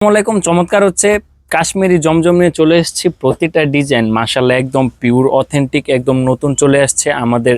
আসসালামাইকুম। চমৎকার হচ্ছে কাশ্মীরি জমজম নিয়ে চলে এসেছি। প্রতিটা ডিজাইন মাশাআল্লাহ একদম পিওর অথেন্টিক, একদম নতুন চলে আসছে আমাদের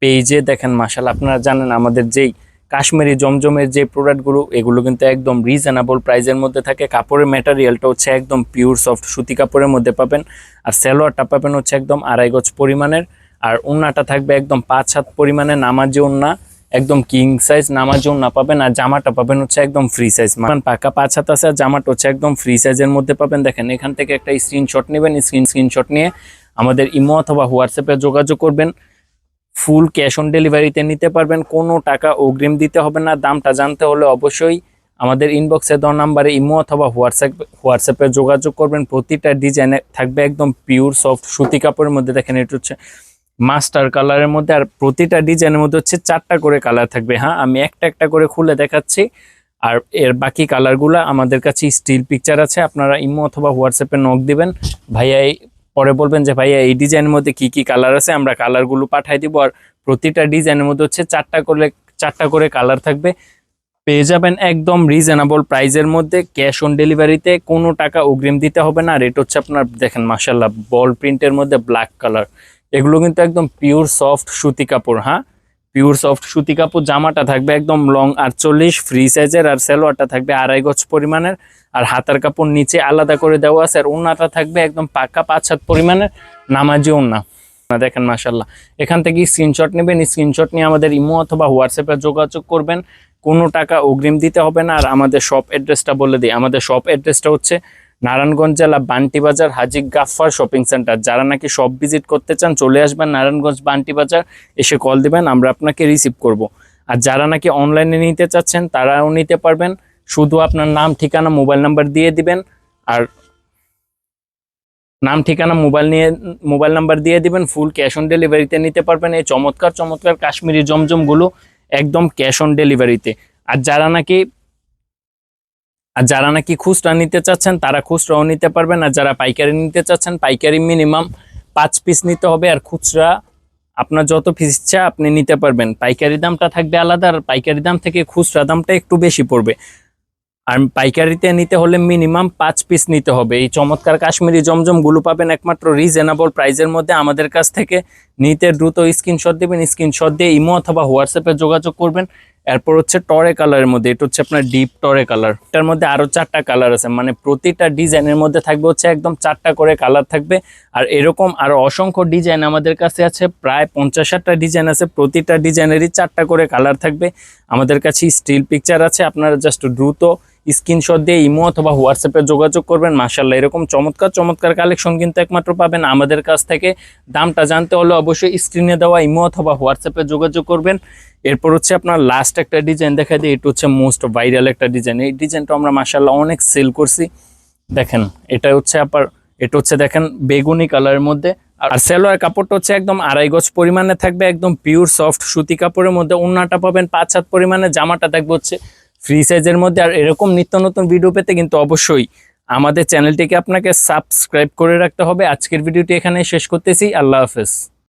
পেজে। দেখেন মাশাআল্লাহ, আপনারা জানেন আমাদের যেই কাশ্মীরি জমজমের যে প্রোডাক্টগুলো, এগুলো কিন্তু একদম রিজনেবল প্রাইসের মধ্যে থাকে। কাপড়ের ম্যাটেরিয়ালটা হচ্ছে একদম পিওর সফট সুতি কাপড়ের মধ্যে পাবেন। আর সালোয়ারটা পাবেন হচ্ছে একদম 2.5 গজ পরিমাণের। আর ওড়নাটা থাকবে একদম 5 হাত পরিমাণের নামাজি ওড়না, একদম কিং সাইজ নামাজি ওড়না পাবেন। আর জামাটা পাবেন হচ্ছে একদম ফ্রি সাইজ, মানে পাকা 5 হাত আছে। আর জামাটা হচ্ছে একদম ফ্রি সাইজের মধ্যে পাবেন। দেখেন এখান থেকে একটা স্ক্রিনশট নেবেন, স্ক্রিনশট নিয়ে আমাদের ইমো অথবা হোয়াটসঅ্যাপে যোগাযোগ করবেন। ফুল ক্যাশ অন ডেলিভারিতে নিতে পারবেন, কোনো টাকা অগ্রিম দিতে হবে না। দামটা জানতে হলে অবশ্যই আমাদের ইনবক্সে দেওয়া নাম্বারে ইমো অথবা হোয়াটসঅ্যাপে যোগাযোগ করবেন। প্রতিটা ডিজাইনে থাকবে একদম পিওর সফট সুতি কাপড়ের মধ্যে। দেখেন এটা হচ্ছে মাস্টার কালারের মধ্যে, আর প্রতিটা ডিজাইনের মধ্যে হচ্ছে 4টা করে কালার থাকবে। হ্যাঁ, আমি একটা একটা করে খুলে দেখাচ্ছি। আর এর বাকি কালারগুলো আমাদের কাছে স্টিল পিকচার আছে, আপনারা ইমো অথবা হোয়াটসঅ্যাপে নক দিবেন। ভাইয়া পরে বলবেন যে ভাইয়া এই ডিজাইনের মধ্যে কি কি কালার আছে, আমরা কালারগুলো পাঠাই দিব। আর প্রতিটা ডিজাইনের মধ্যে হচ্ছে 4টা করে কালার থাকবে। পেয়ে যাবেন একদম রিজনেবল প্রাইসের মধ্যে, ক্যাশ অন ডেলিভারিতে, কোনো টাকা অগ্রিম দিতে হবে না। আর এটা হচ্ছে আপনার দেখেন মাশাআল্লাহ বল প্রিন্টের মধ্যে ব্ল্যাক কালার। এগুলো কিন্তু একদম পিওর সফট সুতি কাপড়। হ্যাঁ, পিওর সফট সুতি কাপড়। জামাটা থাকবে একদম লং 48 ফ্রি সাইজের। আর সালোয়ারটা থাকবে 2.5 গজ পরিমাণের। আর হাতার কাপড় নিচে আলাদা করে দেওয়া আছে। আর ওড়নাটা থাকবে একদম পাকা 5 হাত পরিমাণের নামাজি ওড়না। দেখেন মাশাআল্লাহ, এখান থেকে স্ক্রিনশট নেবেন, স্ক্রিনশট নিয়ে আমাদের ইমো অথবা হোয়াটসঅ্যাপে যোগাযোগ করবেন। কোনো টাকা অগ্রিম দিতে হবে না। আর আমাদের শপ অ্যাড্রেসটা বলে দিই, আমাদের শপ অ্যাড্রেসটা হচ্ছে নারায়ণগঞ্জ জেলা বান্টি বাজার হাজি গাফফার শপিং সেন্টার। যারা নাকি শপ ভিজিট করতে চান চলে আসবেন নারায়ণগঞ্জ বান্টি বাজার, এসে কল দিবেন, আমরা আপনাকে রিসিভ করব। আর যারা নাকি অনলাইনে নিতে চাচ্ছেন তারাও নিতে পারবেন। শুধু আপনার নাম, ঠিকানা, মোবাইল নাম্বার দিয়ে দিবেন। আর নাম, ঠিকানা, মোবাইল নাম্বার দিয়ে দিবেন। ফুল ক্যাশ অন ডেলিভারিতে নিতে পারবেন এই চমৎকার চমৎকার কাশ্মীরি জমজমগুলো, একদম ক্যাশ অন ডেলিভারিতে। আর যারা নাকি খুচরা নিতে চাচ্ছেন তারা খুচরাও নিতে পারবেন। আর যারা পাইকারি নিতে চাচ্ছেন পাইকারি মিনিমাম 5 পিস নিতে হবে। আর খুচরা আপনার যত পিস ইচ্ছা আপনি নিতে পারবেন। পাইকারি দামটা থাকবে আলাদা, আর পাইকারি দাম থেকে খুচরা দামটা একটু বেশি পড়বে। আর পাইকারিতে নিতে হলে মিনিমাম 5 পিস নিতে হবে। এই চমৎকার কাশ্মীরি জমজমগুলো পাবেন একমাত্র রিজনেবল প্রাইসের মধ্যে আমাদের কাছ থেকে। নিতে দ্রুত স্ক্রিনশট দেবেন, স্ক্রিনশট দিয়ে ইমো অথবা হোয়াটসঅ্যাপে যোগাযোগ করবেন। এরপর হচ্ছে টরে কালারের মধ্যে, এটা হচ্ছে আপনার ডিপ টরে কালার। এটার মধ্যে আরো 4টা কালার আছে, মানে প্রতিটা ডিজাইনের মধ্যে থাকবে হচ্ছে একদম 4টা করে কালার থাকবে। আর এরকম আরো অসংখ্য ডিজাইন আমাদের কাছে আছে, প্রায় 50-60টা ডিজাইন আছে। প্রতিটা ডিজাইনেরই 4টা করে কালার থাকবে। আমাদের কাছে স্টিল পিকচার আছে, আপনারা জাস্ট দ্রুত স্ক্রিনশট দিয়ে ইমো অথবা হোয়াটসঅ্যাপে যোগাযোগ করবেন। মাশাআল্লাহ এরকম চমৎকার চমৎকার কালেকশন কিন্তু একমাত্র পাবেন আমাদের কাছ থেকে। দামটা জানতে হলে অবশ্যই স্ক্রিনে দেওয়া ইমো অথবা হোয়াটসঅ্যাপে যোগাযোগ করবেন। এরপর হচ্ছে আপনার লাস্ট একটা ডিজাইন দেখা দিই, এটা হচ্ছে মোস্ট ভাইরাল একটা ডিজাইন। এই ডিজাইনটা আমরা মাশাআল্লাহ অনেক সেল করছি। দেখেন এটা হচ্ছে দেখেন বেগুনি কালারের মধ্যে। আর সালোয়ার কাপড়টা হচ্ছে একদম 2.5 গজ পরিমাণে থাকবে, একদম পিওর সফট সুতি কাপড়ের মধ্যে। ওড়নাটা পাবেন 5 হাত পরিমাণে, জামাটা থাকবে হচ্ছে ফ্রি সাইজের মধ্যে। আর এরকম নিত্য নতুন ভিডিও পেতে কিন্তু অবশ্যই আমাদের চ্যানেলটিকে আপনাকে সাবস্ক্রাইব করে রাখতে হবে। আজকের ভিডিওটি এখানে শেষ করতেছি। আল্লাহ হাফেজ।